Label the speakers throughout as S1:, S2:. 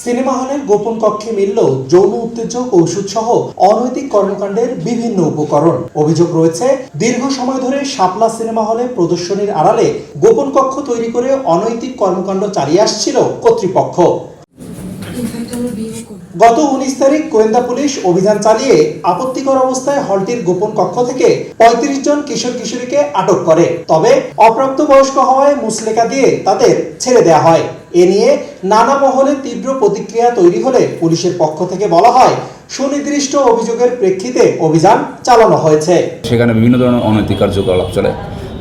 S1: Cinema হলের গোপন কক্ষে মিলল যৌন উত্তেজক ঔষধ সহ অনৈতিক কর্মকাণ্ডের বিভিন্ন উপকরণ। অভিযোগ রয়েছে দীর্ঘ সময় ধরে শাপলা সিনেমা হলে প্রদর্শনীর আড়ালে গোপন কক্ষ তৈরি করে অনৈতিক কর্মকাণ্ড চালিয়ে আসছিল কর্তৃপক্ষ। গত 19 তারিখ গোয়েন্দা পুলিশ অভিযান চালিয়ে আপত্তিকর অবস্থায় হলটির গোপন কক্ষ থেকে 35 জন কিশোর কিশোরীকে আটক করে। তবে অপ্রাপ্তবয়স্ক হওয়ায় মুচলেকা দিয়ে তাদের ছেড়ে দেওয়া হয়। এ নিয়ে নানা মহলে তীব্র প্রতিক্রিয়া তৈরি হলে পুলিশের পক্ষ থেকে বলা হয় সুনির্দিষ্ট অভিযোগের প্রেক্ষিতে অভিযান চালানো হয়েছে।
S2: সেখানে বিভিন্ন ধরনের অনৈতিক কার্যকলাপ চলে,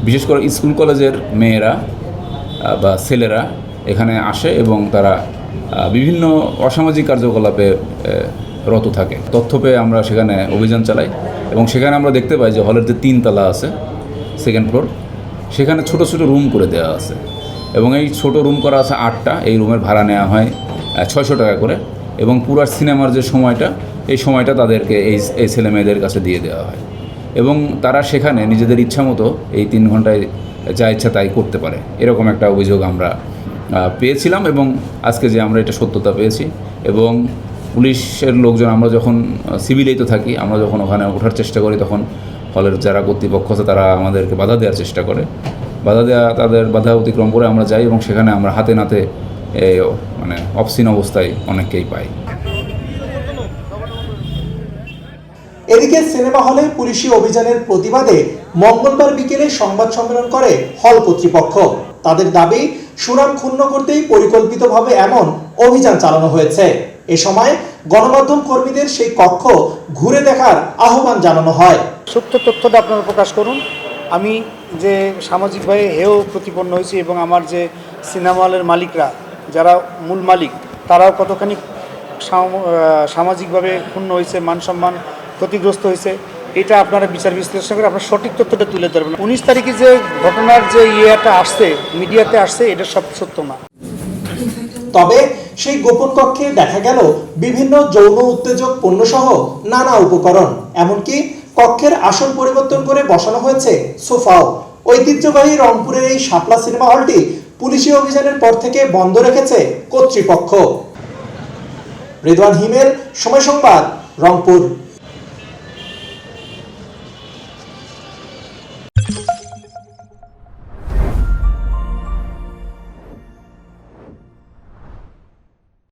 S2: বিশেষ করে স্কুল কলেজের মেয়েরা বা ছেলেরা এখানে আসে এবং তারা বিভিন্ন অসামাজিক কার্যকলাপে রত থাকে। তথ্য পেয়ে আমরা সেখানে অভিযান চালাই এবং সেখানে আমরা দেখতে পাই যে হলের যে 3 তলা আছে, সেকেন্ড ফ্লোর, সেখানে ছোট ছোট রুম করে দেওয়া আছে এবং এই ছোট রুম করা আছে 8টা। এই রুমের ভাড়া নেওয়া হয় 600 টাকা করে এবং পুরো সিনেমার যে সময়টা, এই সময়টা তাদেরকে এই ছেলে মেয়েদের কাছে দিয়ে দেওয়া হয় এবং তারা সেখানে নিজেদের ইচ্ছা মতো এই 3 ঘন্টায় যা ইচ্ছা তাই করতে পারে। এরকম একটা অভিযোগ আমরা পেয়েছিলাম এবং আজকে যে আমরা এটা সত্যতা পেয়েছি এবং পুলিশের লোকজন, আমরা যখন সিভিলেই তো থাকি, আমরা যখন ওখানে ওঠার চেষ্টা করি তখন হলের যারা কর্তৃপক্ষ আছে তারা আমাদেরকে বাধা দেওয়ার চেষ্টা করে। তাদের বাধা অতিক্রম করে আমরা যাই এবং সেখানে আমরা হাতে নাতে মানে অবসীন অবস্থায় অনেককেই পাই।
S1: এদিকে সিনেমা হলে পুলিশি অভিযানের প্রতিবাদে মঙ্গলবার বিকেলে সংবাদ সম্মেলন করে হল কর্তৃপক্ষ। তাদের দাবি সুনাম ক্ষুণ্ণ করতেই পরিকল্পিতভাবে এমন অভিযান চালানো হয়েছে। এ সময় গণমাধ্যম কর্মীদের সেই কক্ষ ঘুরে দেখার আহ্বান জানানো হয়।
S3: সত্য তথ্যটা আপনারা প্রকাশ করুন। আমি যে সামাজিকভাবে হেয় প্রতিপন্ন হয়েছি এবং আমার যে সিনেমা হলের মালিকরা, যারা মূল মালিক, তারাও কতখানি সামাজিকভাবে ক্ষুণ্ণ হয়েছে, মান সম্মান ক্ষতিগ্রস্ত হয়েছে, এটা আপনারা বিচার বিশ্লেষণ করে আপনার সঠিক তথ্যটা তুলে ধরবেন। 19 তারিখে যে ঘটনার যে ইয়েটা আসছে, মিডিয়াতে আসছে, এটা সব সত্য না।
S1: তবে সেই গোপন কক্ষে দেখা গেল বিভিন্ন যৌন উত্তেজক পণ্য সহ নানা উপকরণ। এমনকি কক্ষের আসন পরিবর্তন করে বসানো হয়েছে সোফাও। ঐতিহ্যবাহী রংপুরের এই শাপলা সিনেমা হলটি পুলিশি অভিযানের পর থেকে বন্ধ রেখেছে কর্তৃপক্ষ। রিদওয়ান হিমেল, সময় সংবাদ, রংপুর।